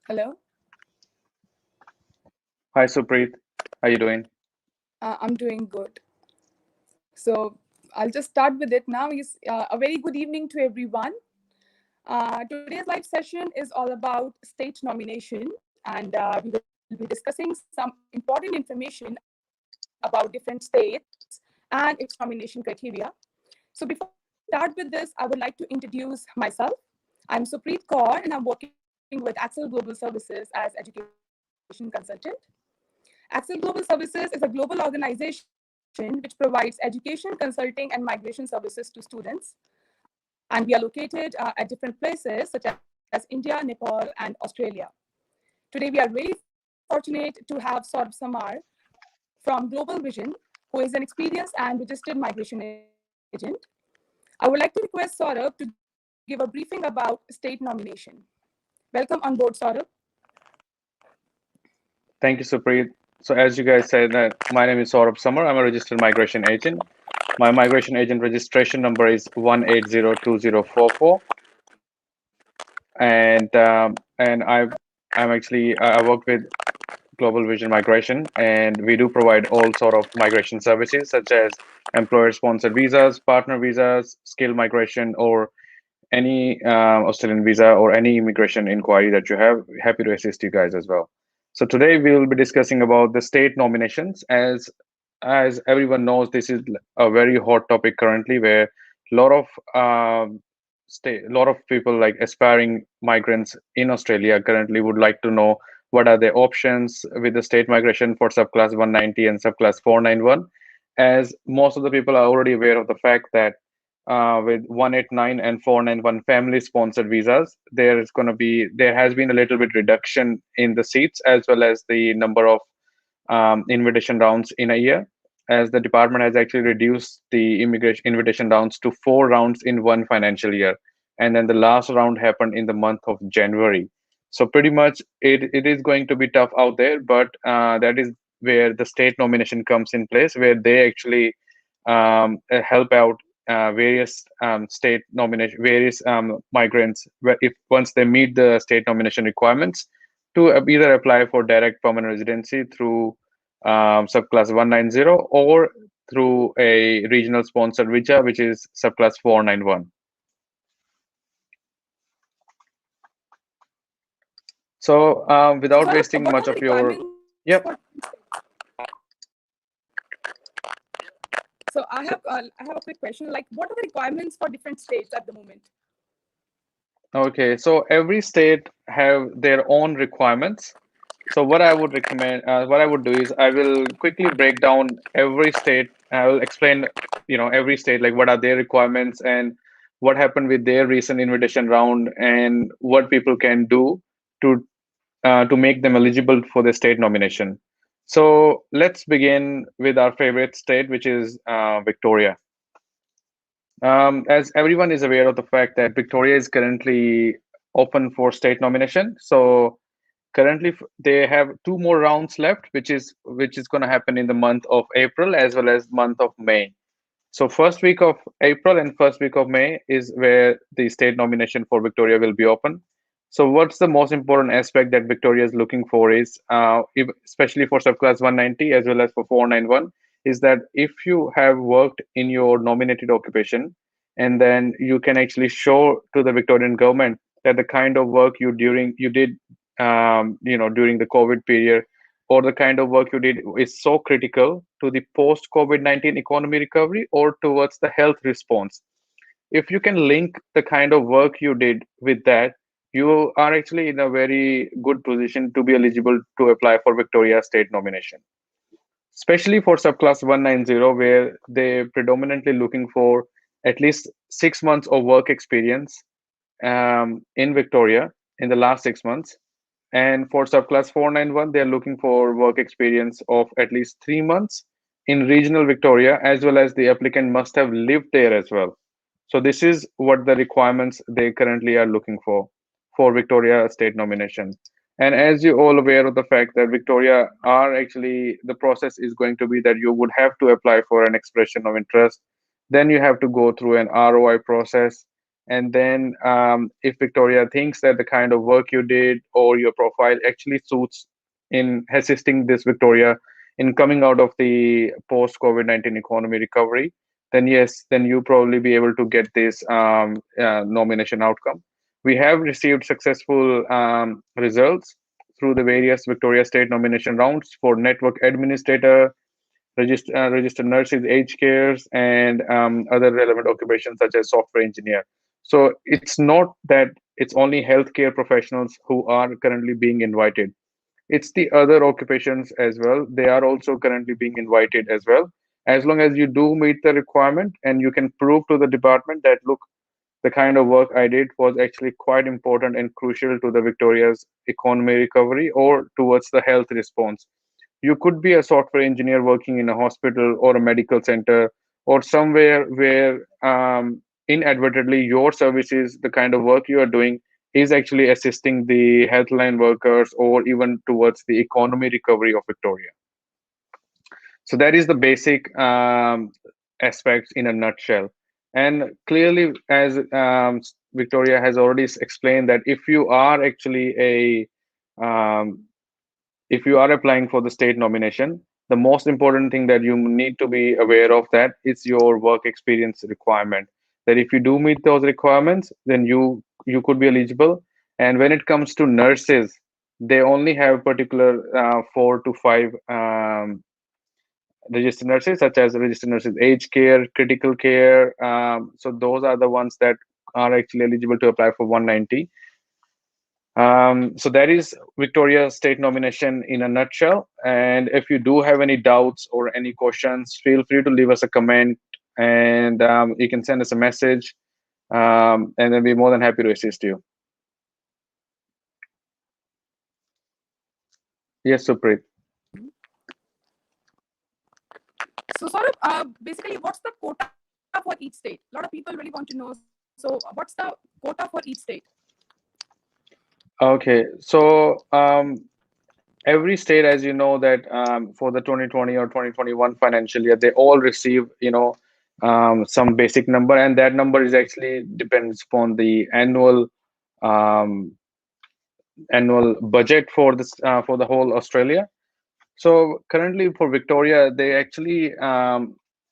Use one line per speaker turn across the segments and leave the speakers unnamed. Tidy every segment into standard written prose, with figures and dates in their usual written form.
Hello,
Hi Supreet, how you doing?
I'm doing good. So I'll just start with it now. A very good evening to everyone. Today's live session is all about state nomination, and we will be discussing some important information about different states and its nomination criteria. So before we start with this, I would like to introduce myself. I'm Supreet Kaur, and I'm working with Axel Global Services as education consultant. Axel Global Services is a global organization which provides education, consulting, and migration services to students. And we are located at different places such as India, Nepal, and Australia. Today, we are really fortunate to have Saurabh Samar from Global Vision, who is an experienced and registered migration agent. I would like to request Saurabh to give a briefing about state nomination. Welcome on board, Saurabh.
Thank you, Supreet. So as you guys said, my name is Saurabh Smar. I'm a registered migration agent. My migration agent registration number is 1802044, and I'm actually I work with Global Vision Migration, and we do provide all sort of migration services such as employer-sponsored visas, partner visas, skill migration, or any Australian visa or any immigration inquiry that you have. Happy to assist you guys as well. So today we will be discussing about the state nominations. As everyone knows, this is a very hot topic currently, where a lot of a lot of people like aspiring migrants in Australia currently would like to know what are the options with the state migration for subclass 190 and subclass 491. As most of the people are already aware of the fact that with 189 and 491 family sponsored visas, there has been a little bit reduction in the seats as well as the number of invitation rounds in a year, as the department has actually reduced the immigration invitation rounds to 4 rounds in one financial year, and then the last round happened in the month of January. So pretty much it is going to be tough out there, but that is where the state nomination comes in place, where they actually help out various state nomination various migrants, where if once they meet the state nomination requirements, to either apply for direct permanent residency through subclass 190 or through a regional sponsored visa, which is subclass 491. So without
So,
wasting
Saurabh,
much of
what are the
your,
requirements
yep.
for? So I have a quick question. Like, what are the requirements for different states at the moment?
Okay, so every state have their own requirements. So what I would recommend, what I would do is I will quickly break down every state. I will explain, every state, like what are their requirements and what happened with their recent invitation round and what people can do to to make them eligible for the state nomination. So let's begin with our favorite state, which is Victoria. As everyone is aware of the fact that Victoria is currently open for state nomination. So currently they have 2 more rounds left, which is going to happen in the month of April as well as month of May. So first week of April and first week of May is where the state nomination for Victoria will be open. So what's the most important aspect that Victoria is looking for is, especially for subclass 190 as well as for 491, is that if you have worked in your nominated occupation, and then you can actually show to the Victorian government that the kind of work you did during the COVID period, or the kind of work you did is so critical to the post COVID-19 economy recovery or towards the health response. If you can link the kind of work you did with that, you are actually in a very good position to be eligible to apply for Victoria state nomination, especially for subclass 190, where they predominantly looking for at least 6 months of work experience in Victoria in the last 6 months. And for subclass 491, they're looking for work experience of at least 3 months in regional Victoria, as well as the applicant must have lived there as well. So this is what the requirements they currently are looking for Victoria state nomination. And as you all aware of the fact that Victoria are actually, the process is going to be that you would have to apply for an expression of interest. Then you have to go through an ROI process. And then if Victoria thinks that the kind of work you did or your profile actually suits in assisting this Victoria in coming out of the post COVID-19 economy recovery, then yes, then you probably be able to get this nomination outcome. We have received successful results through the various Victoria State nomination rounds for network administrator, registered nurses, aged cares, and other relevant occupations such as software engineer. So it's not that it's only healthcare professionals who are currently being invited. It's the other occupations as well. They are also currently being invited as well. As long as you do meet the requirement and you can prove to the department that, look, the kind of work I did was actually quite important and crucial to the Victoria's economy recovery or towards the health response. You could be a software engineer working in a hospital or a medical center or somewhere where inadvertently your services, the kind of work you are doing, is actually assisting the healthline workers or even towards the economy recovery of Victoria. So that is the basic aspects in a nutshell. And clearly, as Victoria has already explained, that if you are actually if you are applying for the state nomination, the most important thing that you need to be aware of that is your work experience requirement. That if you do meet those requirements, then you could be eligible. And when it comes to nurses, they only have particular 4 to 5 registered nurses, such as registered nurses, aged care, critical care. So those are the ones that are actually eligible to apply for 190. So that is Victoria State nomination in a nutshell. And if you do have any doubts or any questions, feel free to leave us a comment, and you can send us a message, and then we're more than happy to assist you. Yes, Supreet.
So, sort of, basically, what's the quota for each state? A lot of people really want to know. So, what's the quota for each state?
Okay, so every state, as you know, that for the 2020 or 2021 financial year, they all receive, some basic number, and that number is actually depends upon the um, annual budget for this for the whole Australia. So currently for Victoria, they actually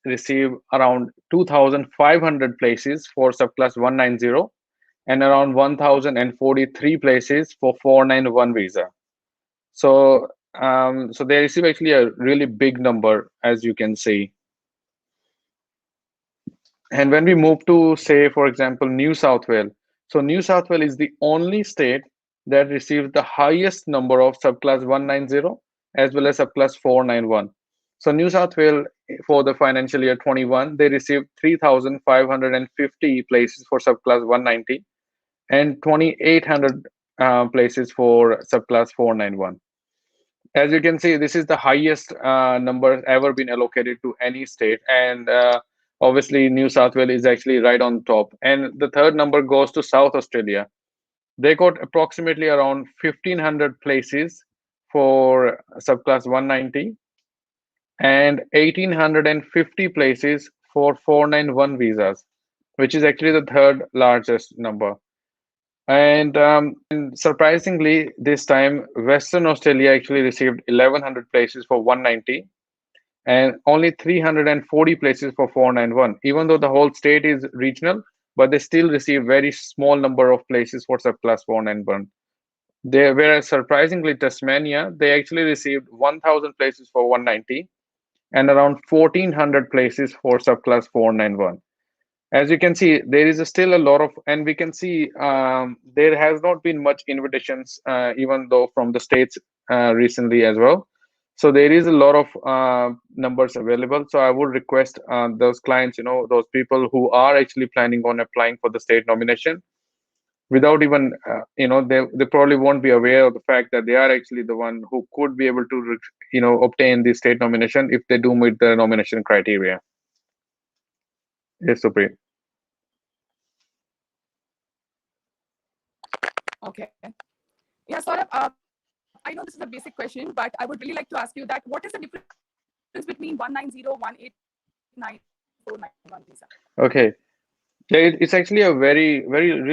receive around 2,500 places for subclass 190 and around 1,043 places for 491 visa. So so they receive actually a really big number, as you can see. And when we move to, say, for example, New South Wales, so New South Wales is the only state that receives the highest number of subclass 190 as well as subclass 491. So New South Wales for the financial year 21, they received 3,550 places for subclass 190 and 2,800 places for subclass 491. As you can see, this is the highest number ever been allocated to any state, and obviously New South Wales is actually right on top. And the third number goes to South Australia. They got approximately around 1,500 places for subclass 190 and 1,850 places for 491 visas, which is actually the third largest number. And surprisingly, this time Western Australia actually received 1,100 places for 190 and only 340 places for 491. Even though the whole state is regional, but they still receive very small number of places for subclass 491. Whereas surprisingly, Tasmania, they actually received 1,000 places for 190 and around 1,400 places for subclass 491. As you can see, there is still a lot of, and we can see there has not been much invitations, even though from the states recently as well. So there is a lot of numbers available. So I would request those clients, those people who are actually planning on applying for the state nomination, without even, they probably won't be aware of the fact that they are actually the one who could be able to, obtain the state nomination if they do meet the nomination criteria. Yes, Supreet.
Okay. Yeah, Saurabh, I know this is a basic question, but I would really like to ask you that what is the difference between 190, 189, 491 visa?
Okay. Yeah, it's actually a really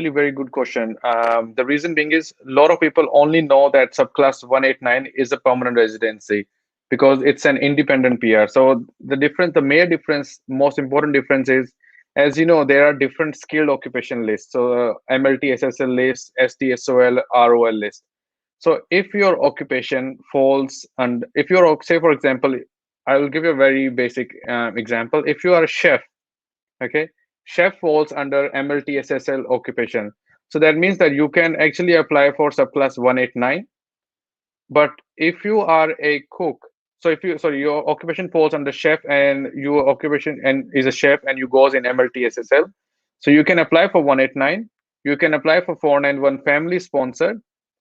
very good question. The reason being is a lot of people only know that subclass 189 is a permanent residency because it's an independent PR. So the main difference, most important difference is, as you know, there are different skilled occupation lists. So MLT, SSL list, STSOL, ROL list. So if your occupation falls, and if you're, say, for example, I will give you a very basic example. If you are a chef, okay, chef falls under MLTSSL occupation, so that means that you can actually apply for subclass 189. But if you are a cook, so if you, sorry, your occupation falls under chef and your occupation and is a chef and you goes in MLTSSL, so you can apply for 189. You can apply for 491 family sponsored.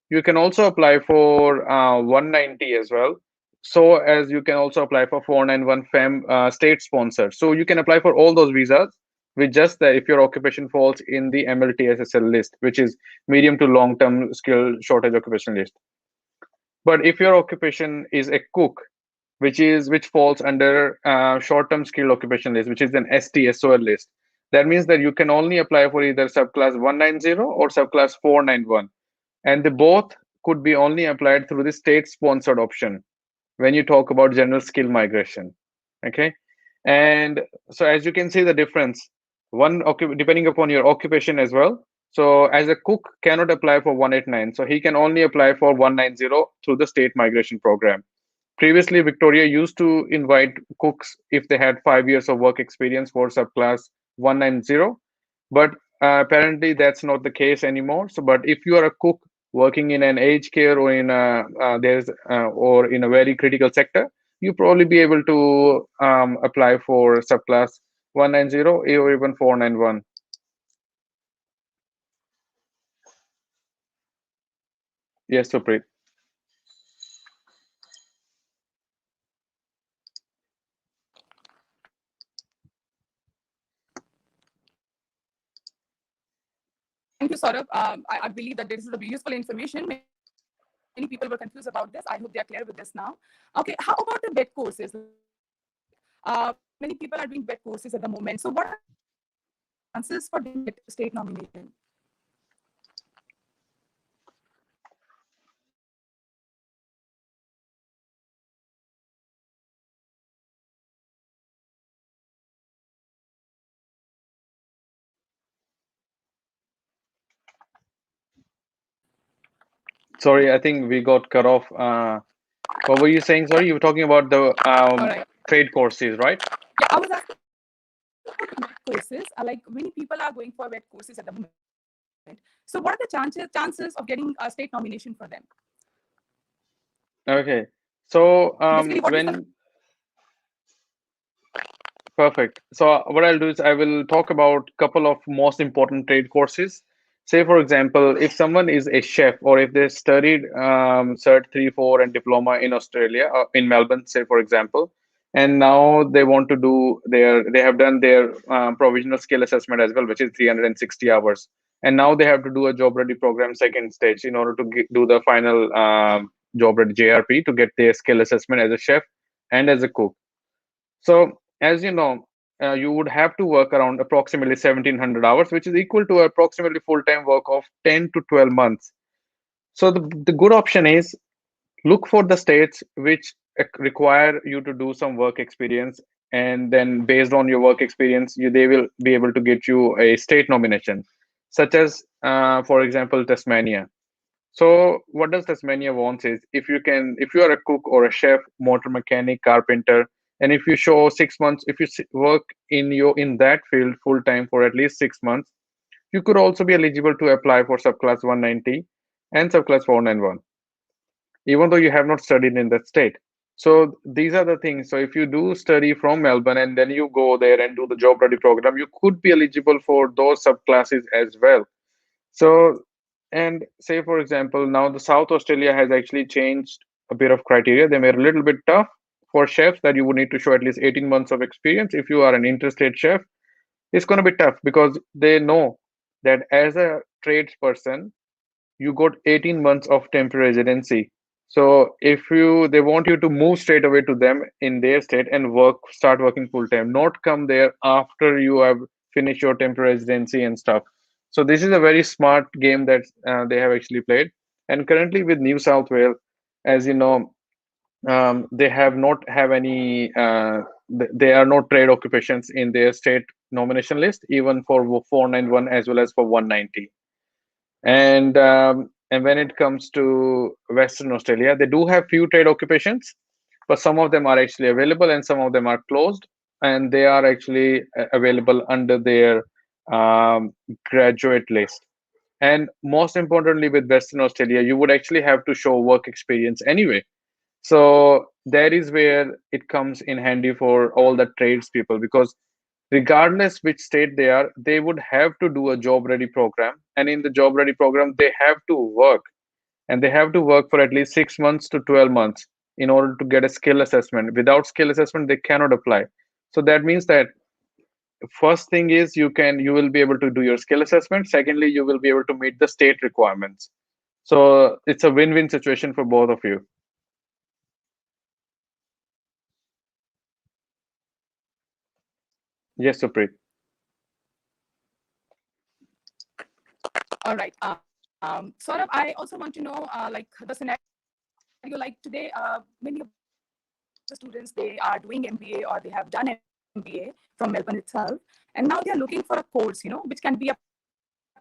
You can also apply for 190 as well. So as you can also apply for 491 state sponsored. So you can apply for all those visas with just that if your occupation falls in the MLTSSL list, which is medium to long term skill shortage occupation list. But if your occupation is a cook, which falls under short-term skilled occupation list, which is an STSOL list, that means that you can only apply for either subclass 190 or subclass 491, and they both could be only applied through the state-sponsored option when you talk about general skill migration. Okay, and so as you can see the difference, depending upon your occupation as well. So as a cook cannot apply for 189, so he can only apply for 190 through the state migration program. Previously, Victoria used to invite cooks if they had 5 years of work experience for subclass 190, but apparently that's not the case anymore. So, but if you are a cook working in an aged care or in a or in a very critical sector, you probably be able to apply for subclass 190 or even 491. Yes, Supreet.
Thank you, Saurabh. I believe that this is a useful information. Many people were confused about this. I hope they are clear with this now. Okay, how about the vet courses? Many people are doing vet courses at the moment. So, what are the chances for them to get state nomination?
Sorry, I think we got cut off. What were you saying? Sorry, you were talking about the
All right.
trade courses, right?
Yeah, I was asking about the vet courses. Like many people are going for vet courses at the moment. So, what are the chances of getting a state nomination for them?
Okay. So
Basically, what is the
when perfect. So what I'll do is I will talk about couple of most important trade courses. Say for example, if someone is a chef or if they studied Cert 3, 4 and diploma in Australia, in Melbourne, say for example, and now they want to do they have done their provisional skill assessment as well, which is 360 hours. And now they have to do a job ready program second stage in order to do the final job ready JRP to get their skill assessment as a chef and as a cook. So, as you know, you would have to work around approximately 1700 hours, which is equal to approximately full time work of 10 to 12 months. So, the good option is look for the states which require you to do some work experience. And then, based on your work experience, they will be able to get you a state nomination, such as, for example, Tasmania. So what does Tasmania wants is if you are a cook or a chef, motor mechanic, carpenter, and if you show 6 months, if you work in that field full time for at least 6 months, you could also be eligible to apply for subclass 190 and subclass 491, even though you have not studied in that state. So these are the things. So if you do study from Melbourne and then you go there and do the job ready program, you could be eligible for those subclasses as well. So, and say for example, now the South Australia has actually changed a bit of criteria. They made it a little bit tough for chefs that you would need to show at least 18 months of experience. If you are an interstate chef, it's going to be tough because they know that as a tradesperson, you got 18 months of temporary residency. So if they want you to move straight away to them in their state and start working full time, not come there after you have finish your temporary residency and stuff. So this is a very smart game that they have actually played. And currently with New South Wales, as you know, they have not have any there are no trade occupations in their state nomination list, even for 491 as well as for 190. And when it comes to Western Australia, they do have few trade occupations, but some of them are actually available and some of them are closed, and they are actually available under their graduate list. And most importantly, with Western Australia, you would actually have to show work experience anyway. So that is where it comes in handy for all the trades people, because regardless which state they are, they would have to do a job ready program. And in the job ready program, they have to work, and they have to work for at least 6 months to 12 months in order to get a skill assessment. Without skill assessment, they cannot apply. So that means that first thing is you will be able to do your skill assessment. Secondly, you will be able to meet the state requirements. So it's a win-win situation for both of you. Yes, Supreet.
All right. Saurabh, I also want to know, like the scenario, like today, many of the students, they are doing MBA or they have done MBA from Melbourne itself, and now they are looking for a course, which can be a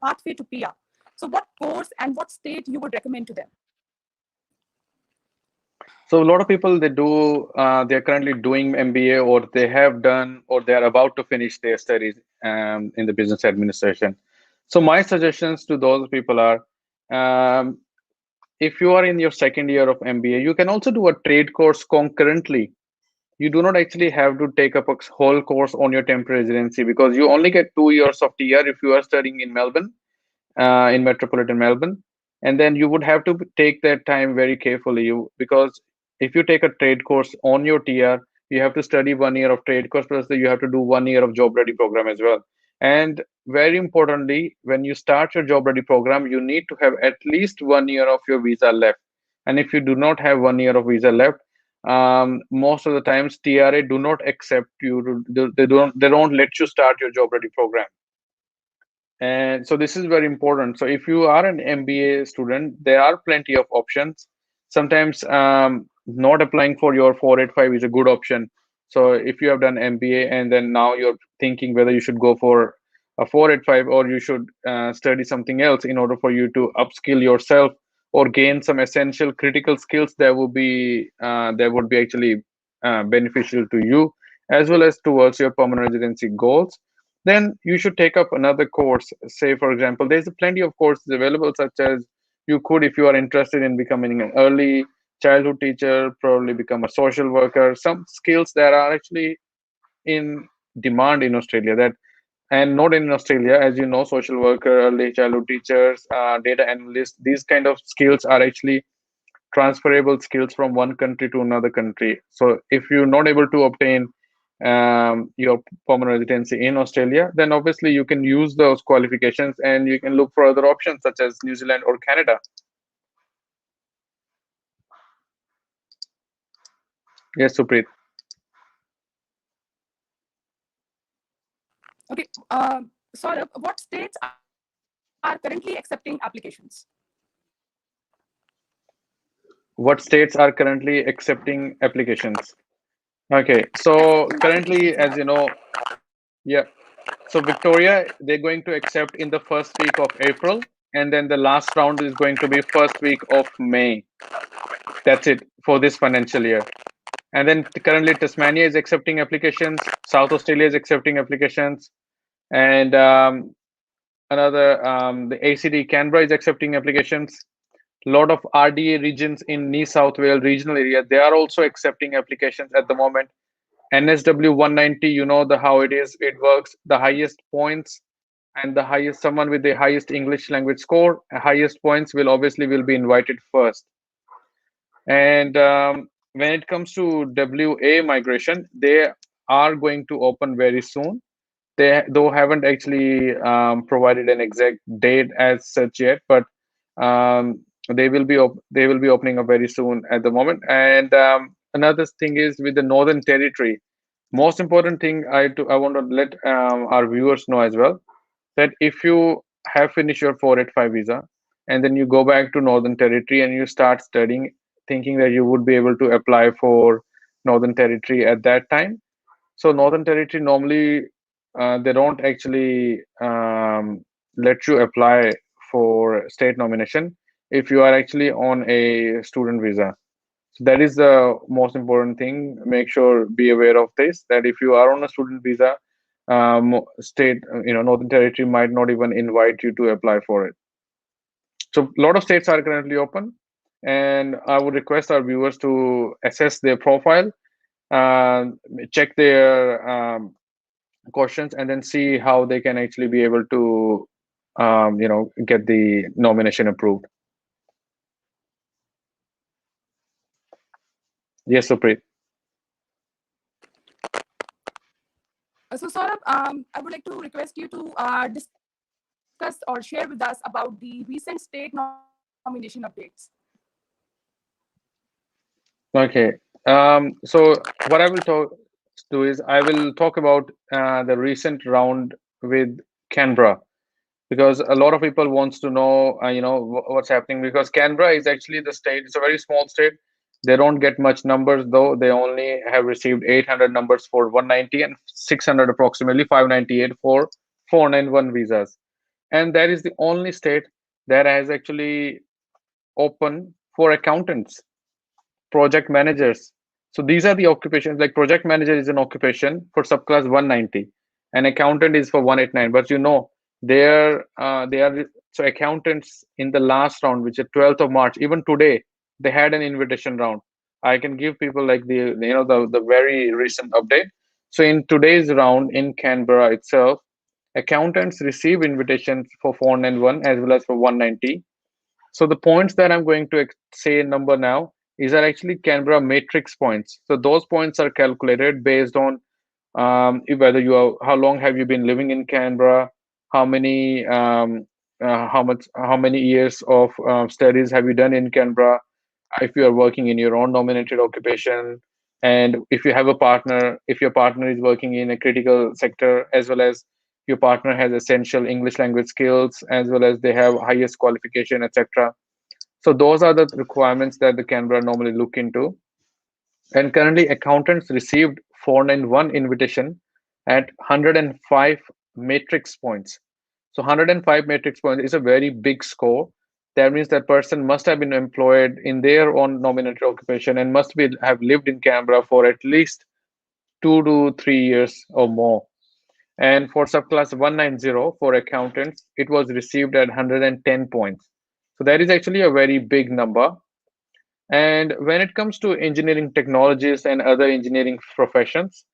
pathway to PR. So what course and what state you would recommend to them?
So a lot of people, they're currently doing MBA, or they have done, or they are about to finish their studies in the business administration. So my suggestions to those people are, um, if you are in your second year of MBA, you can also do a trade course concurrently. You do not actually have to take up a whole course on your temporary residency, because you only get 2 years of TR if you are studying in Melbourne, in metropolitan Melbourne. And then you would have to take that time very carefully. Because if you take a trade course on your TR, you have to study 1 year of trade course, plus you have to do 1 year of job ready program as well. And very importantly, when you start your job ready program, you need to have at least 1 year of your visa left. And if you do not have 1 year of visa left, most of the times TRA do not accept you. They don't let you start your job ready program. And so this is very important. So if you are an MBA student, there are plenty of options. Sometimes not applying for your 485 is a good option. So if you have done MBA and then now you're thinking whether you should go for a 485, or you should study something else in order for you to upskill yourself or gain some essential critical skills that would be actually beneficial to you as well as towards your permanent residency goals, then you should take up another course. Say, for example, there's plenty of courses available, such as you could, if you are interested in becoming an early childhood teacher, probably become a social worker, some skills that are actually in demand in Australia, that and not in Australia, as you know, social worker, early childhood teachers, data analysts, these kind of skills are actually transferable skills from one country to another country. So if you're not able to obtain your permanent residency in Australia, then obviously you can use those qualifications and you can look for other options such as New Zealand or Canada. Yes, Supreet.
Okay, Saurabh, what states are currently accepting applications?
What states are currently accepting applications? Okay,
Accepting
so
applications,
currently,
yeah.
as you know, yeah. So Victoria, they're going to accept in the first week of April, and then the last round is going to be first week of May. That's it for this financial year. And then currently Tasmania is accepting applications, South Australia is accepting applications, and the ACD Canberra is accepting applications. A lot of RDA regions in New South Wales regional area, they are also accepting applications at the moment. NSW 190, you know the how it is, it works. The highest points and the highest someone with the highest English language score, highest points will be invited first. And when it comes to WA migration, they are going to open very soon. They though haven't actually provided an exact date as such yet, but they will be opening up very soon at the moment. And another thing is with the Northern Territory. Most important thing I want to let our viewers know as well, that if you have finished your 485 visa and then you go back to Northern Territory and you start studying, thinking that you would be able to apply for Northern Territory at that time. So Northern Territory normally they don't actually let you apply for state nomination if you are actually on a student visa. So that is the most important thing. Make sure, be aware of this, that if you are on a student visa, state, Northern Territory might not even invite you to apply for it. So a lot of states are currently open, and I would request our viewers to assess their profile, check their questions, and then see how they can actually be able to, get the nomination approved. Yes, Supreet.
So, Saurabh, I would like to request you to discuss or share with us about the recent state nomination updates.
Okay. So what I will do is I will talk about the recent round with Canberra, because a lot of people wants to know, what's happening, because Canberra is actually the state. It's a very small state. They don't get much numbers though. They only have received 800 numbers for 190 and 600 approximately 598 for 491 visas. And that is the only state that has actually open for accountants, project managers. So these are the occupations. Like project manager is an occupation for subclass 190, and accountant is for 189. But they are so accountants in the last round, which is 12th of March. Even today, they had an invitation round. I can give people like the very recent update. So in today's round in Canberra itself, accountants receive invitations for 491 as well as for 190. So the points that I'm going to say number now is are actually Canberra matrix points. So those points are calculated based on whether how long have you been living in Canberra, how many how many years of studies have you done in Canberra, if you are working in your own nominated occupation, and if you have a partner, if your partner is working in a critical sector, as well as your partner has essential English language skills, as well as they have highest qualification, etc. So those are the requirements that the Canberra normally look into. And currently, accountants received 491 invitation at 105 matrix points. So 105 matrix points is a very big score. That means that person must have been employed in their own nominated occupation and must be have lived in Canberra for at least 2 to 3 years or more. And for subclass 190 for accountants, it was received at 110 points. So that is actually a very big number. And when it comes to engineering technologies and other engineering professions,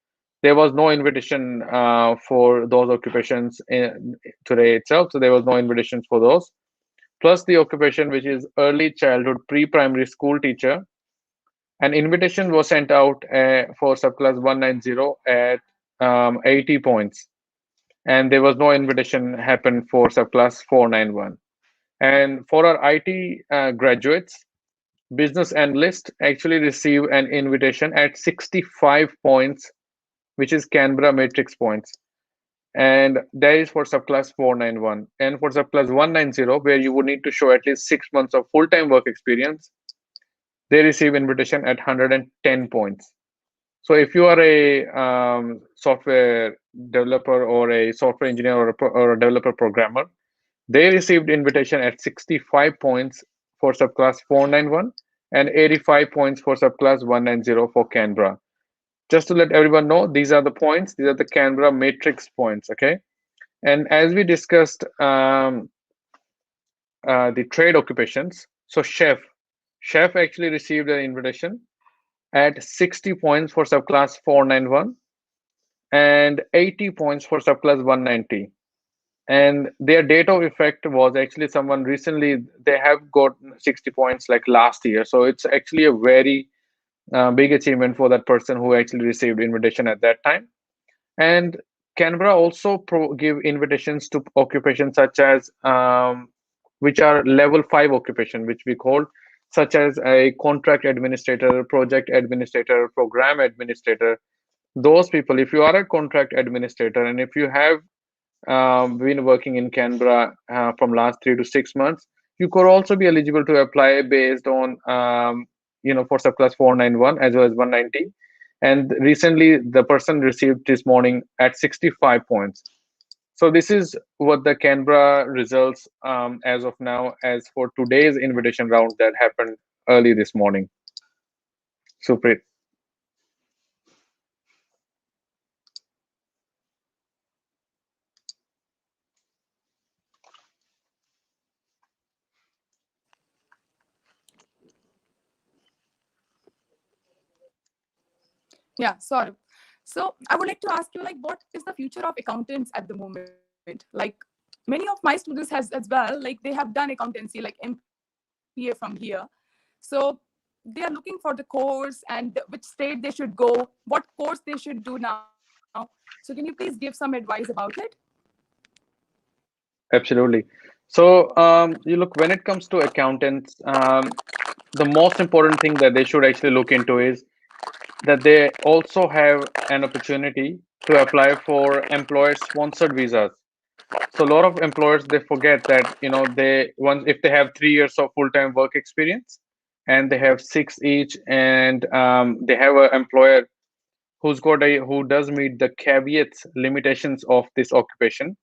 there was no invitation for those occupations today itself. So there was no invitations for those. Plus the occupation, which is early childhood pre-primary school teacher, an invitation was sent out for subclass 190 at 80 points. And there was no invitation happened for subclass 491. And for our IT graduates, business analyst actually receive an invitation at 65 points, which is Canberra matrix points. And that is for subclass 491. And for subclass 190, where you would need to show at least 6 months of full-time work experience, they receive invitation at 110 points. So if you are a software developer or a software engineer or a developer programmer, they received invitation at 65 points for subclass 491 and 85 points for subclass 190 for Canberra. Just to let everyone know, these are the points. These are the Canberra matrix points, okay? And as we discussed the trade occupations, so chef actually received an invitation at 60 points for subclass 491 and 80 points for subclass 190. And their date of effect was actually someone recently, they have got 60 points like last year. So it's actually a very big achievement for that person who actually received invitation at that time. And Canberra also give invitations to occupations such as which are level 5 occupation, which we call, such as a contract administrator, project administrator, program administrator, those people, if you are a contract administrator and if you have been working in Canberra from last 3 to 6 months, you could also be eligible to apply based on for subclass 491 as well as 190. And recently, the person received this morning at 65 points. So this is what the Canberra results as of now, as for today's invitation round that happened early this morning. Suprit.
Yeah, sorry. So I would like to ask you, like, what is the future of accountants at the moment? Like, many of my students has as well, like they have done accountancy, like MPA from here. So they are looking for the course and which state they should go, what course they should do now. So can you please give some advice about it?
Absolutely. So you look, when it comes to accountants, the most important thing that they should actually look into is that they also have an opportunity to apply for employer sponsored visas. So a lot of employers, they forget that, they once, if they have 3 years of full-time work experience and they have six each, and they have an employer who does meet the caveats limitations of this occupation,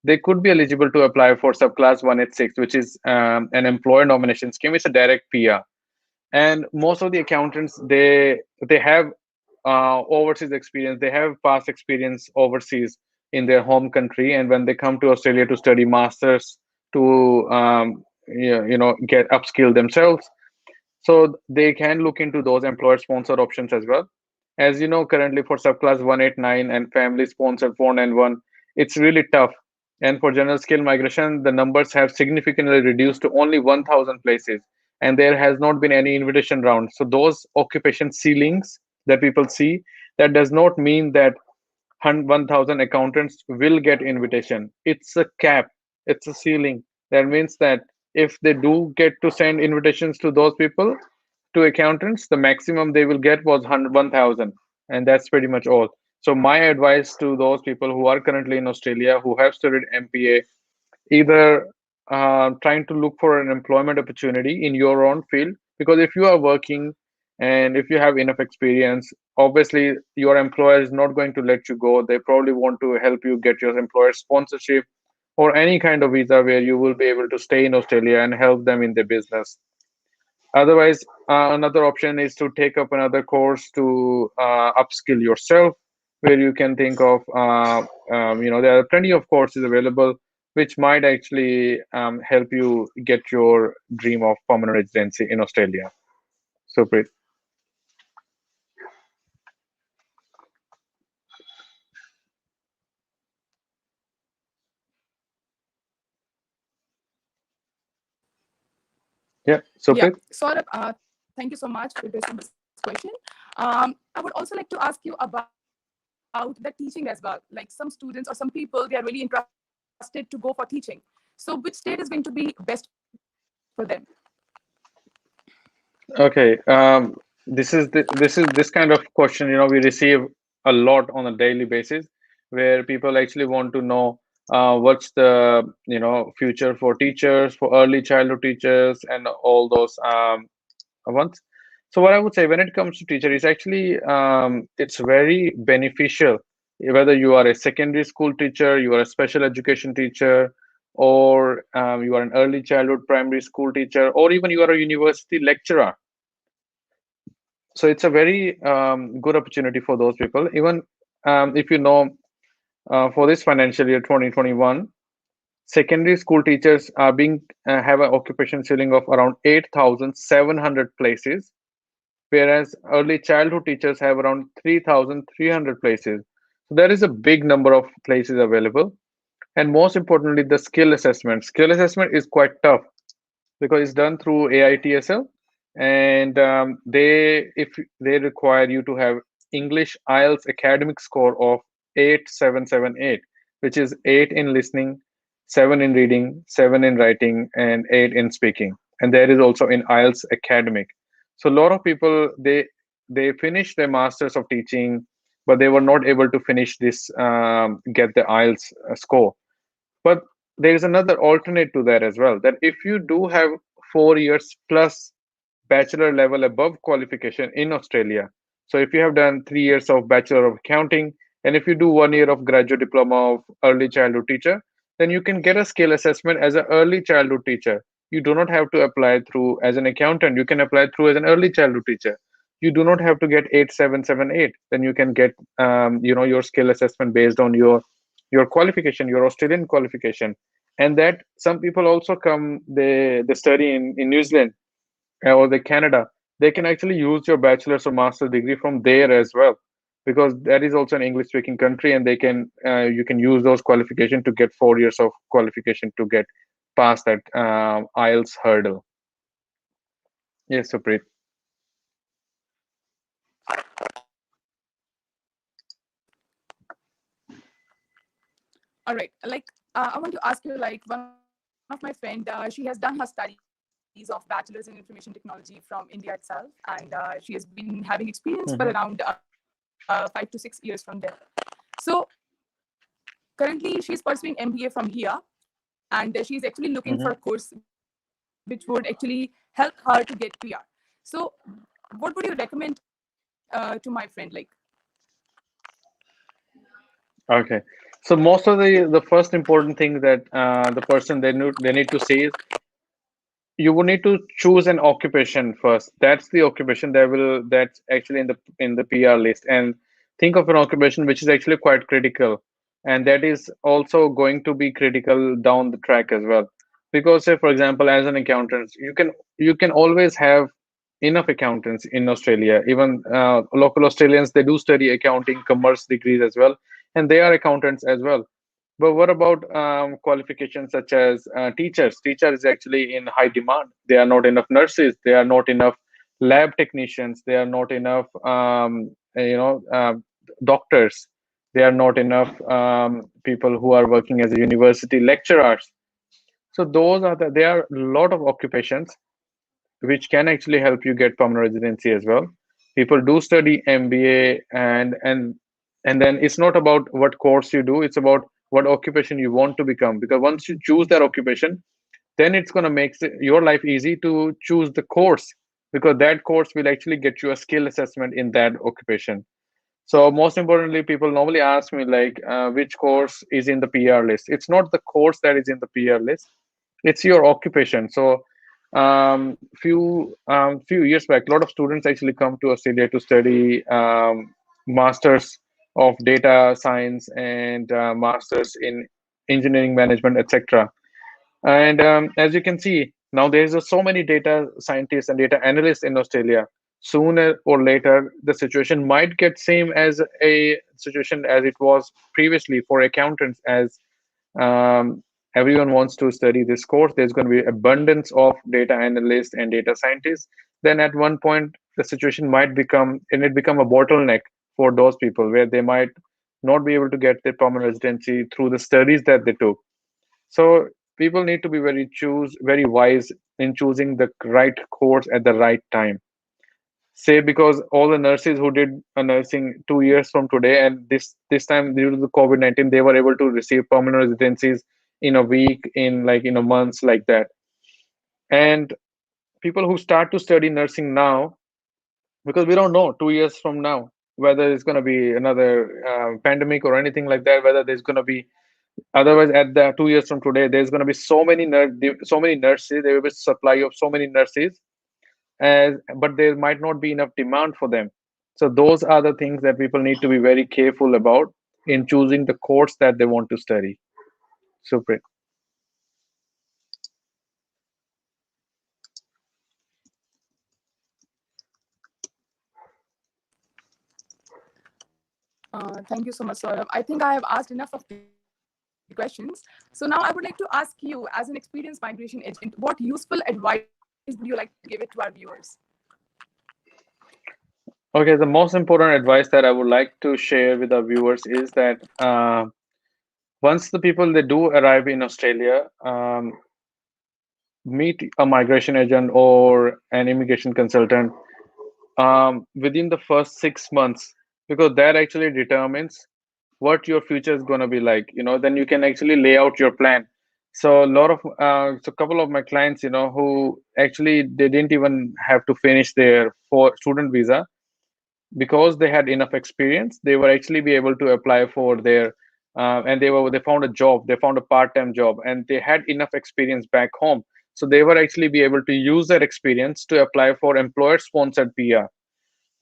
they could be eligible to apply for subclass 186, which is an employer nomination scheme. It's a direct PR. And most of the accountants, they have overseas experience, they have past experience overseas in their home country, and when they come to Australia to study masters, to get upskill themselves, so they can look into those employer sponsored options as well. As you know, currently for subclass 189 and family sponsored 491, it's really tough. And for general skill migration, the numbers have significantly reduced to only 1,000 places, and there has not been any invitation round. So those occupation ceilings that people see, that does not mean that 1,000 accountants will get invitation. It's a cap, it's a ceiling. That means that if they do get to send invitations to those people, to accountants, the maximum they will get was 1,000, and that's pretty much all. So my advice to those people who are currently in Australia who have studied MPA, either trying to look for an employment opportunity in your own field, because if you are working and if you have enough experience, obviously your employer is not going to let you go. They probably want to help you get your employer sponsorship or any kind of visa where you will be able to stay in Australia and help them in their business. Otherwise, another option is to take up another course to upskill yourself, where you can think of, there are plenty of courses available which might actually help you get your dream of permanent residency in Australia. So, Preet. Yeah, so
Yeah,
Preet.
Saurabh, thank you so much for addressing this question. I would also like to ask you about the teaching as well. Like some students or some people, they are really interested to go for teaching. So which state is going to be best for them?
Okay, this kind of question, we receive a lot on a daily basis, where people actually want to know what's the future for teachers, for early childhood teachers, and all those ones. So what I would say when it comes to teacher is actually it's very beneficial whether you are a secondary school teacher, you are a special education teacher, or you are an early childhood primary school teacher, or even you are a university lecturer. So it's a very good opportunity for those people. Even if you know, for this financial year 2021, secondary school teachers are being have an occupation ceiling of around 8,700 places, whereas early childhood teachers have around 3,300 places. So there is a big number of places available. And most importantly, the skill assessment. Skill assessment is quite tough because it's done through AITSL, and if they require you to have English IELTS academic score of 8778, which is 8 in listening, 7 in reading, 7 in writing, and 8 in speaking. And there is also in IELTS academic. So a lot of people, they finish their masters of teaching, but they were not able to finish this, get the IELTS score. But there is another alternate to that as well, that if you do have 4 years plus bachelor level above qualification in Australia, so if you have done 3 years of Bachelor of Accounting, and if you do 1 year of graduate diploma of early childhood teacher, then you can get a skill assessment as an early childhood teacher. You do not have to apply through as an accountant. You can apply through as an early childhood teacher. You do not have to get 8778. Then you can get your skill assessment based on your qualification, your Australian qualification. And that some people also come, they study in New Zealand or the Canada, they can actually use your bachelor's or master's degree from there as well, because that is also an English speaking country, and they can you can use those qualifications to get 4 years of qualification to get past that IELTS hurdle. Yes, Supreet.
All right. I want to ask you, like, one of my friend, she has done her studies of bachelor's in information technology from India itself, and she has been having experience for around
Hmm.
5 to 6 years from there. So currently, she's pursuing MBA from here, and she's actually looking for a course which would
Hmm.
actually help her to get PR. So, what would you recommend to my friend? Like,
Okay. So most of the first important thing that the person they need to see is, you will need to choose an occupation first. That's the occupation that's actually in the PR list. And think of an occupation which is actually quite critical, and that is also going to be critical down the track as well. Because say for example, as an accountant, you can always have enough accountants in Australia. Even local Australians, they do study accounting commerce degrees as well, and they are accountants as well. But what about qualifications such as teachers? Teacher is actually in high demand. There are not enough nurses. There are not enough lab technicians. There are not enough, doctors. There are not enough people who are working as a university lecturers. So there are a lot of occupations which can actually help you get permanent residency as well. People do study MBA, and then it's not about what course you do, it's about what occupation you want to become. Because once you choose that occupation, then it's going to make your life easy to choose the course, because that course will actually get you a skill assessment in that occupation. So most importantly, people normally ask me like, which course is in the PR list? It's not the course that is in the PR list, it's your occupation. So few years back, a lot of students actually come to Australia to study masters of data science and masters in engineering management, etc. And as you can see, now there's so many data scientists and data analysts in Australia. Sooner or later, the situation might get same as a situation as it was previously for accountants. As everyone wants to study this course, there's going to be abundance of data analysts and data scientists. Then at one point, the situation might become a bottleneck for those people, where they might not be able to get their permanent residency through the studies that they took. So people need to be very wise in choosing the right course at the right time. Say because all the nurses who did a nursing 2 years from today, and this time due to the COVID-19, they were able to receive permanent residencies in a week, in a months like that. And people who start to study nursing now, because we don't know 2 years from now whether it's going to be another pandemic or anything like that, whether there's going to be. Otherwise, at the 2 years from today, there's going to be so many nurses. There will be supply of so many nurses, but there might not be enough demand for them. So those are the things that people need to be very careful about in choosing the course that they want to study. Super.
thank you so much, Saurabh. I think I have asked enough of the questions. So now I would like to ask you, as an experienced migration agent, what useful advice would you like to give it to our viewers?
Okay, the most important advice that I would like to share with our viewers is that once the people they do arrive in Australia, meet a migration agent or an immigration consultant within the first 6 months. because that actually determines what your future is going to be like. Then you can actually lay out your plan. So a lot of so a couple of my clients, who actually they didn't even have to finish their for student visa, because they had enough experience, they were actually be able to apply for their and they found a job, they found a part-time job, and they had enough experience back home, so they were actually be able to use that experience to apply for employer sponsored PR.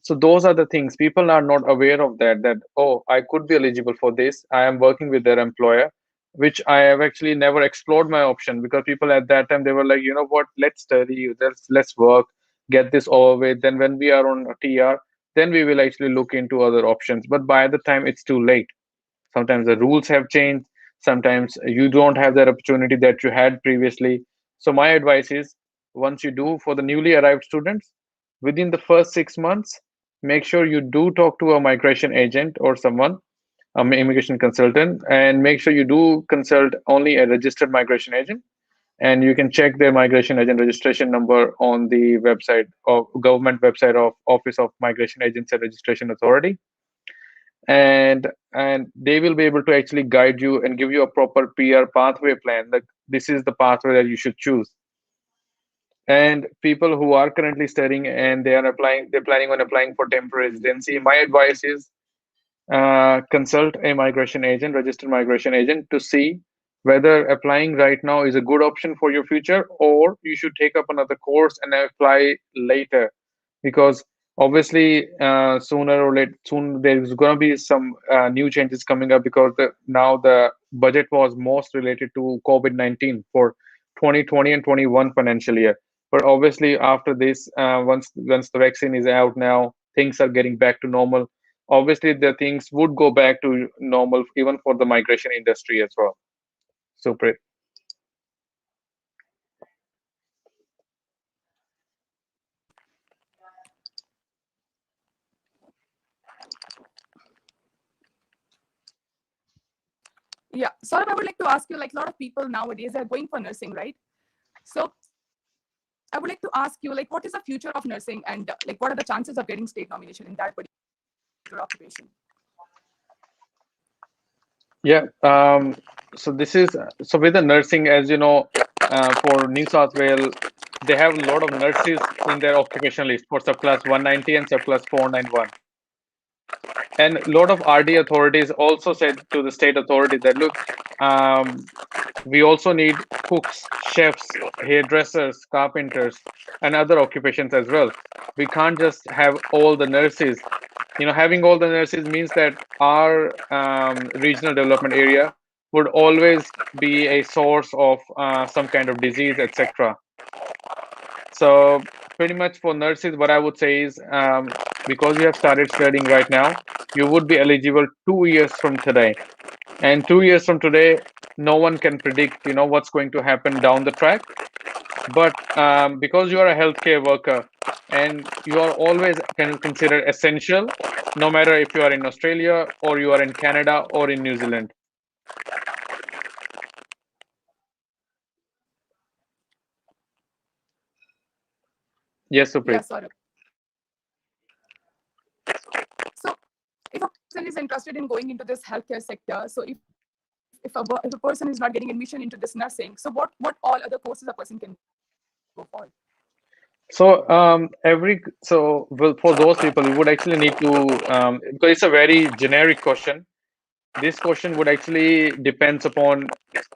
So those are the things people are not aware of, that oh, I could be eligible for this, I am working with their employer, which I have actually never explored my option, because people at that time, they were like, you know what, let's study, let's work, get this over with, then when we are on a TR, then we will actually look into other options. But by the time, it's too late. Sometimes the rules have changed, sometimes you don't have that opportunity that you had previously. So my advice is, once you do, for the newly arrived students, within the first 6 months, make sure you do talk to a migration agent or someone, immigration consultant, and make sure you do consult only a registered migration agent. And you can check their migration agent registration number on the website of government website of Office of Migration Agents and Registration Authority. And they will be able to actually guide you and give you a proper PR pathway plan, like this is the pathway that you should choose. And people who are currently studying and they're planning on applying for temporary residency, my advice is, consult a migration agent, registered migration agent, to see whether applying right now is a good option for your future, or you should take up another course and apply later. Because obviously, sooner or later, soon there's going to be some new changes coming up, because now the budget was most related to COVID-19 for 2020 and 21 financial year. But obviously, after this, once the vaccine is out now, things are getting back to normal. Obviously, the things would go back to normal even for the migration industry as well. So,
Yeah. Saurabh, I would like to ask you, like a lot of people nowadays are going for nursing, right? So I would like to ask you, like, what is the future of nursing, and like, what are the chances of getting state nomination in that particular occupation?
yeah. So this is so with the nursing, as you know, for New South Wales, they have a lot of nurses in their occupation list for subclass 190 and subclass 491. And a lot of RD authorities also said to the state authority that, look, um, we also need cooks, chefs, hairdressers, carpenters, and other occupations as well. We can't just have all the nurses. Having all the nurses means that our regional development area would always be a source of some kind of disease, etc. So pretty much for nurses, what I would say is, because you have started studying right now, you would be eligible 2 years from today. And 2 years from today, no one can predict, what's going to happen down the track. But because you are a healthcare worker and you are always considered essential, no matter if you are in Australia or you are in Canada or in New Zealand. Yes,
Yeah,
Suprit.
Saurabh. So if a person is interested in going into this healthcare sector, so if a person is not getting admission into this nursing, so what all other courses a person can go for?
So well, for those people, we would actually need to, because it's a very generic question. This question would actually depends upon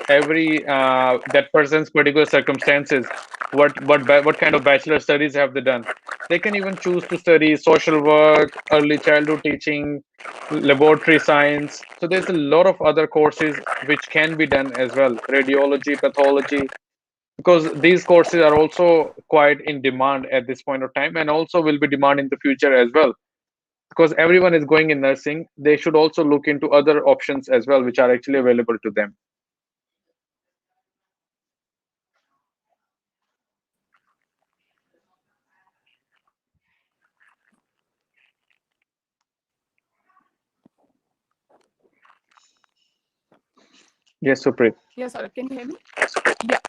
every that person's particular circumstances. What kind of bachelor studies have they done? They can even choose to study social work, early childhood teaching, laboratory science. So there's a lot of other courses which can be done as well. Radiology, pathology, because these courses are also quite in demand at this point of time, and also will be demand in the future as well. Because everyone is going in nursing, they should also look into other options as well, which are actually available to them. Yes, Suprit.
Yes, Saurabh, can you hear me? Yeah.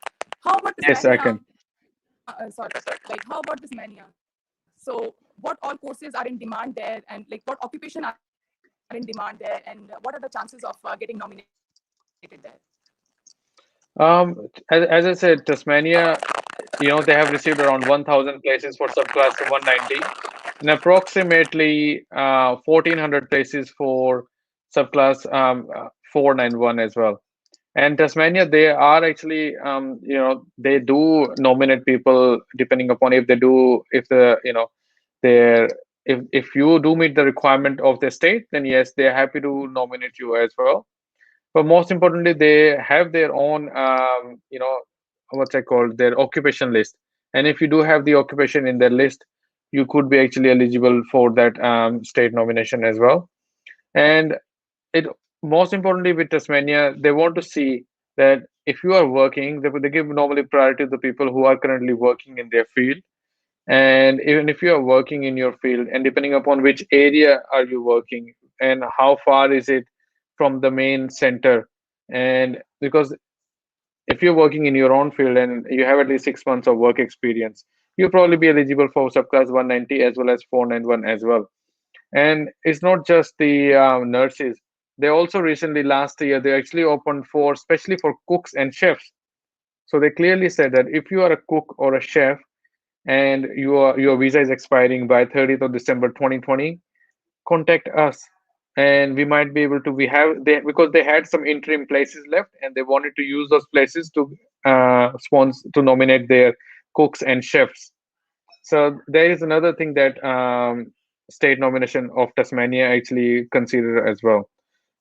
How about this
Yes, I
mania?
can.
Sorry, like how about this mania? So what all courses are in demand there, and like what occupation are in demand there? in demand there, and what are the chances of getting nominated there?
As I said, Tasmania, they have received around 1,000 places for subclass 190 and approximately 1,400 places for subclass 491 as well. And Tasmania, they are actually, they do nominate people depending upon if they do, if the, they're, if you do meet the requirement of the state, then yes, they're happy to nominate you as well. But most importantly, they have their own, what's I called, their occupation list. And if you do have the occupation in their list, you could be actually eligible for that state nomination as well. And it most importantly with Tasmania, they want to see that if you are working, they give normally priority to the people who are currently working in their field. And even if you are working in your field, and depending upon which area are you working and how far is it from the main center, and because if you're working in your own field and you have at least 6 months of work experience, you'll probably be eligible for subclass 190 as well as 491 as well. And it's not just the nurses. They also recently last year they actually opened for especially for cooks and chefs. So they clearly said that if you are a cook or a chef and your visa is expiring by 30th of December 2020, contact us and we might be able to we have they because they had some interim places left and they wanted to use those places to sponsor to nominate their cooks and chefs. So there is another thing that state nomination of Tasmania actually consider as well.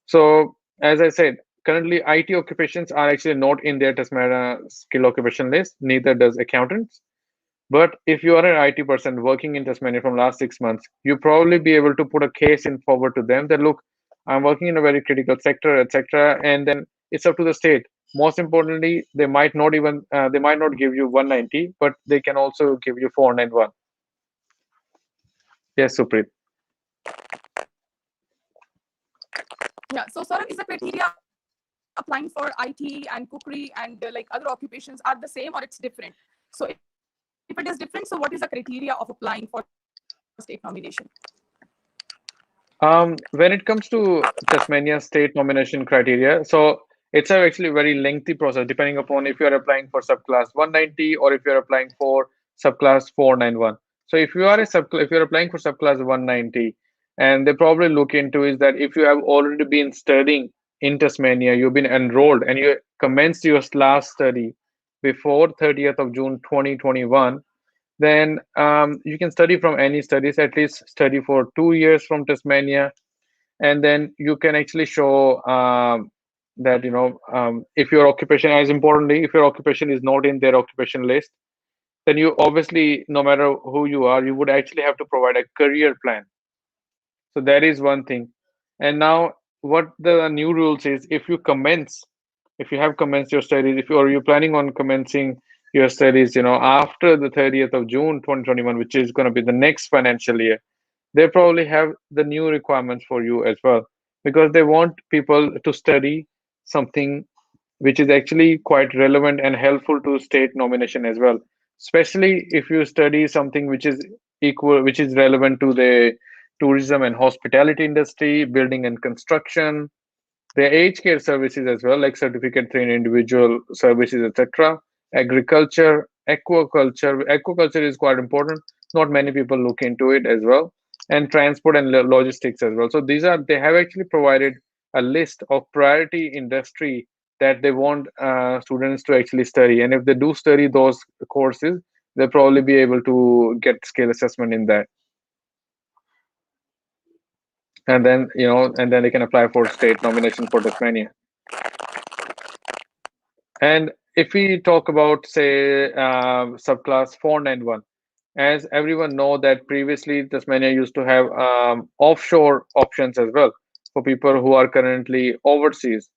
So as I said, currently IT occupations are actually not in their Tasmania skill occupation list, neither does accountants. But if you are an IT person working in Tasmania from last 6 months, you probably be able to put a case in forward to them that look, I'm working in a very critical sector, etc. And then it's up to the state. Most importantly, they might not give you 190, but they can also give you 491. Yes, Supreet.
Yeah. So, Saurabh, is the criteria applying for IT and cookery and like other occupations are the same or it's different? So, if it is different, so what is the criteria of applying for state nomination?
When it comes to Tasmania state nomination criteria, so it's a actually very lengthy process depending upon if you're applying for subclass 190 or if you're applying for subclass 491. So if you're applying for subclass 190, and they probably look into is that if you have already been studying in Tasmania, you've been enrolled and you commenced your last study before 30th of June 2021, then you can study from any studies, at least study for 2 years from Tasmania, and then you can actually show that if your occupation, as importantly, if your occupation is not in their occupation list, then you obviously, no matter who you are, you would actually have to provide a career plan. So that is one thing. And now what the new rules is, if you have commenced your studies, if you or you're planning on commencing your studies, after the 30th of June 2021, which is going to be the next financial year, they probably have the new requirements for you as well, because they want people to study something which is actually quite relevant and helpful to state nomination as well, especially if you study something which is relevant to the tourism and hospitality industry, building and construction, the aged care services as well, like certificate trained individual services, etc. Agriculture, aquaculture. Aquaculture is quite important. Not many people look into it as well, and transport and logistics as well. So they have actually provided a list of priority industry that they want students to actually study. And if they do study those courses, they'll probably be able to get skill assessment in that. And then they can apply for state nomination for Tasmania. And if we talk about, say, subclass 491, as everyone know that previously Tasmania used to have offshore options as well for people who are currently overseas.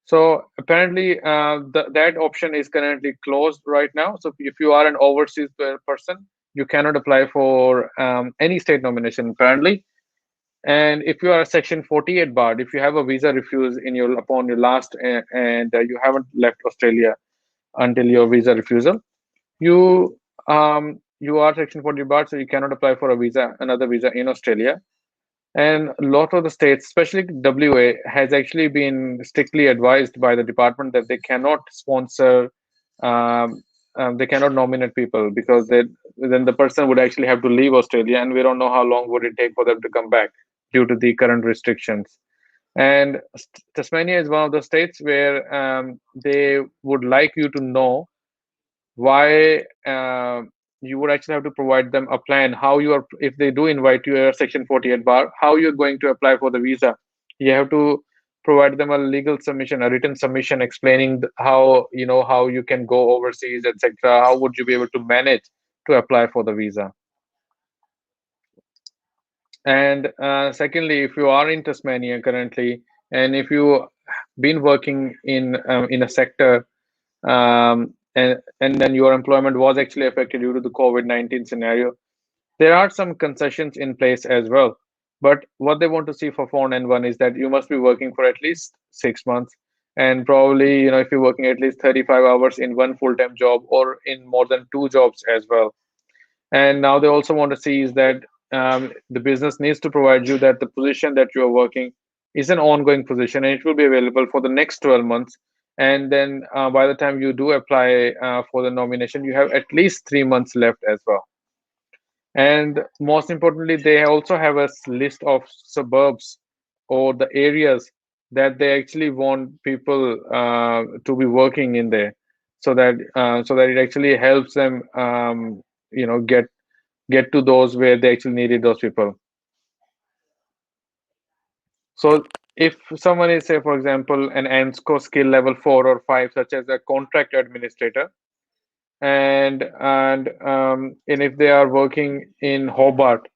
So apparently that option is currently closed right now. So if you are an overseas person, you cannot apply for any state nomination apparently. And if you are a Section 48 barred, if you have a visa refuse upon your last and you haven't left Australia until your visa refusal, you are Section 40 barred, so you cannot apply for another visa in Australia. And a lot of the states, especially WA, has actually been strictly advised by the department that they cannot sponsor, um, they cannot nominate people because then the person would actually have to leave Australia, and we don't know how long would it take for them to come back due to the current restrictions. And Tasmania is one of the states where they would like you to know why you would actually have to provide them a plan how you are, if they do invite you a section 48 bar, how you're going to apply for the visa. You have to provide them a legal submission, a written submission explaining how, how you can go overseas, etc. How would you be able to manage to apply for the visa. And secondly, if you are in Tasmania currently, and if you been working in a sector, and then your employment was actually affected due to the COVID-19 scenario, there are some concessions in place as well. But what they want to see for 491 is that you must be working for at least 6 months, and probably, if you're working at least 35 hours in one full-time job or in more than two jobs as well. And now they also want to see is that the business needs to provide you that the position that you are working is an ongoing position, and it will be available for the next 12 months. And then by the time you do apply for the nomination, you have at least 3 months left as well. And most importantly, they also have a list of suburbs or the areas that they actually want people to be working in there, so that it actually helps them, get to those where they actually needed those people. So if someone is, say, for example, an ANSCO skill level 4 or 5, such as a contract administrator, and if they are working in Hobart,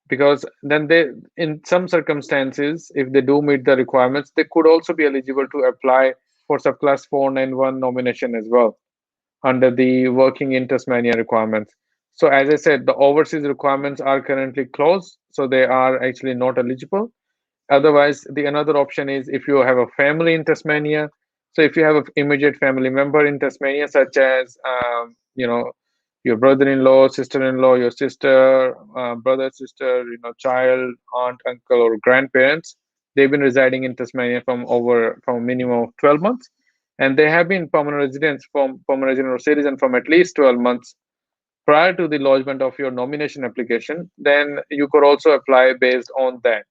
because then they, in some circumstances, if they do meet the requirements, they could also be eligible to apply for subclass 491 nomination as well under the working in Tasmania requirements. So as I said, the overseas requirements are currently closed, so they are actually not eligible. Otherwise, the another option is if you have a family in Tasmania. So if you have an immediate family member in Tasmania, such as your brother-in-law, sister-in-law, your sister, brother, sister, child, aunt, uncle, or grandparents, they've been residing in Tasmania from a minimum of 12 months, and they have been permanent resident or citizen from at least 12 months prior to the lodgement of your nomination application, then you could also apply based on that.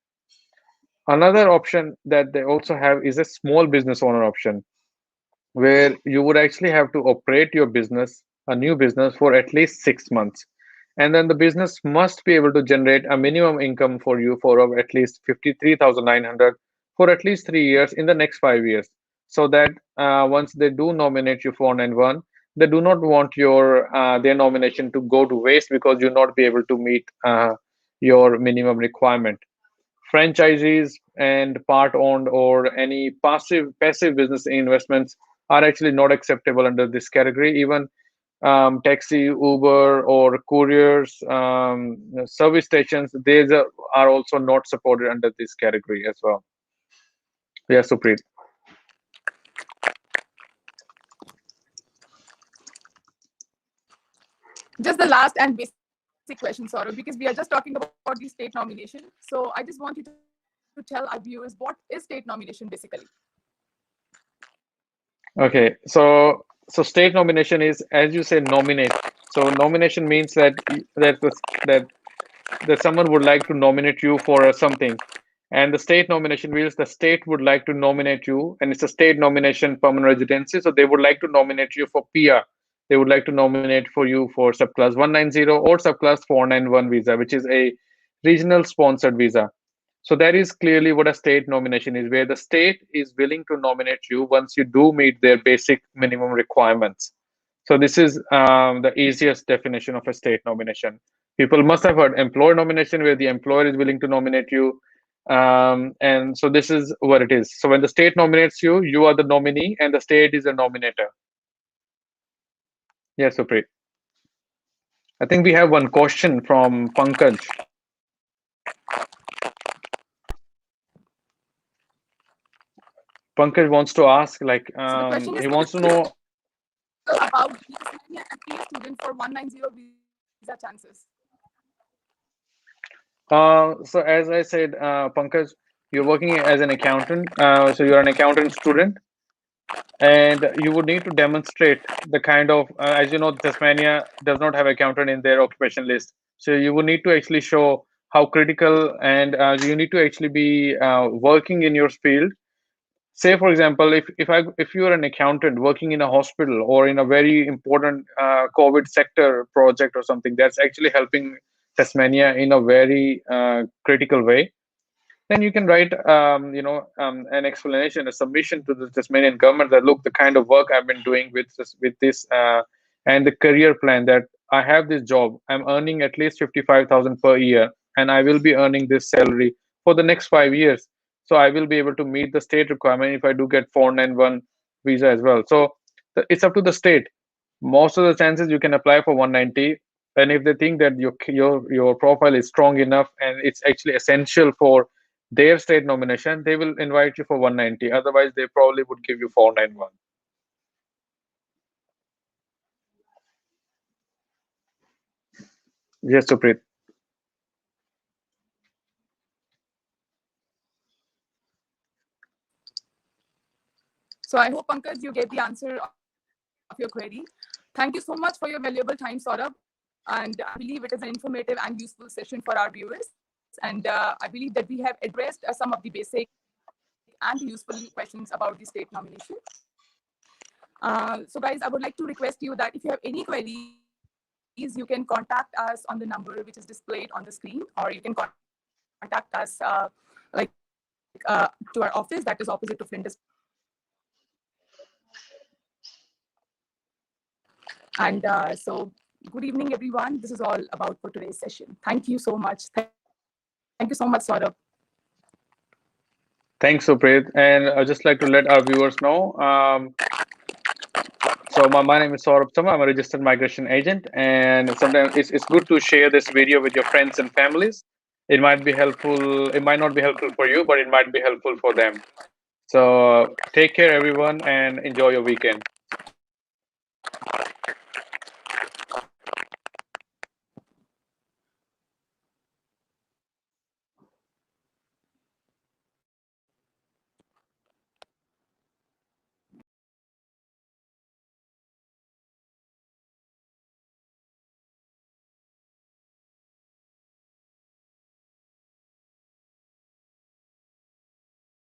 Another option that they also have is a small business owner option, where you would actually have to operate your business, a new business, for at least 6 months. And then the business must be able to generate a minimum income for you for of at least 53,900 for at least 3 years in the next 5 years. So that once they do nominate you for 9-1, they do not want their nomination to go to waste because you'll not be able to meet your minimum requirement. Franchisees and part owned or any passive business investments are actually not acceptable under this category. Even taxi, Uber, or couriers, service stations, these are also not supported under this category as well. Yeah, Supreet.
Just the last and basic question, Saurabh, because we are just talking about the state nomination. So I just want you to tell our viewers what is state nomination basically.
Okay, so state nomination is, as you say, nominate. So nomination means that someone would like to nominate you for something, and the state nomination means the state would like to nominate you, and it's a state nomination permanent residency, so they would like to nominate you for PR. They would like to nominate for you for subclass 190 or subclass 491 visa, which is a regional sponsored visa. So that is clearly what a state nomination is, where the state is willing to nominate you once you do meet their basic minimum requirements. So this is the easiest definition of a state nomination. People must have heard employer nomination, where the employer is willing to nominate you. And so this is what it is. So when the state nominates you, you are the nominee, and the state is a nominator. Yes, Supreet. I think we have one question from Pankaj. Pankaj wants to ask, like,
So the question is,
he
can you
wants to
tell
know.
about the Tasmania and PA student for 190 visa chances?
So as I said, Pankaj, you're working as an accountant. So you're an accountant student, and you would need to demonstrate the kind of, as you know, Tasmania does not have accountant in their occupation list. So you would need to actually show how critical, and you need to actually be working in your field. Say for example, if you are an accountant working in a hospital or in a very important COVID sector project or something that's actually helping Tasmania in a very critical way, then you can write an explanation, a submission to the Tasmanian government that look, the kind of work I've been doing with this and the career plan, that I have this job, I'm earning at least 55,000 per year, and I will be earning this salary for the next 5 years. So I will be able to meet the state requirement if I do get 491 visa as well. So it's up to the state. Most of the chances you can apply for 190, and if they think that your profile is strong enough and it's actually essential for their state nomination, they will invite you for 190. Otherwise they probably would give you 491. Yes, Supreet.
So I hope, Pankaj, you gave the answer of your query. Thank you so much for your valuable time, Saurabh. And I believe it is an informative and useful session for our viewers. And I believe that we have addressed some of the basic and the useful questions about the state nomination. So, guys, I would like to request you that if you have any queries, you can contact us on the number which is displayed on the screen, or you can contact us to our office that is opposite to Flinders Park. And so, good evening, everyone. This is all about for today's session. Thank you so much. Thank you so much, Saurabh.
Thanks, Supreet. And I'd just like to let our viewers know. So my name is Saurabh Smar. I'm a registered migration agent, and sometimes it's good to share this video with your friends and families. It might be helpful. It might not be helpful for you, but it might be helpful for them. So take care, everyone, and enjoy your weekend.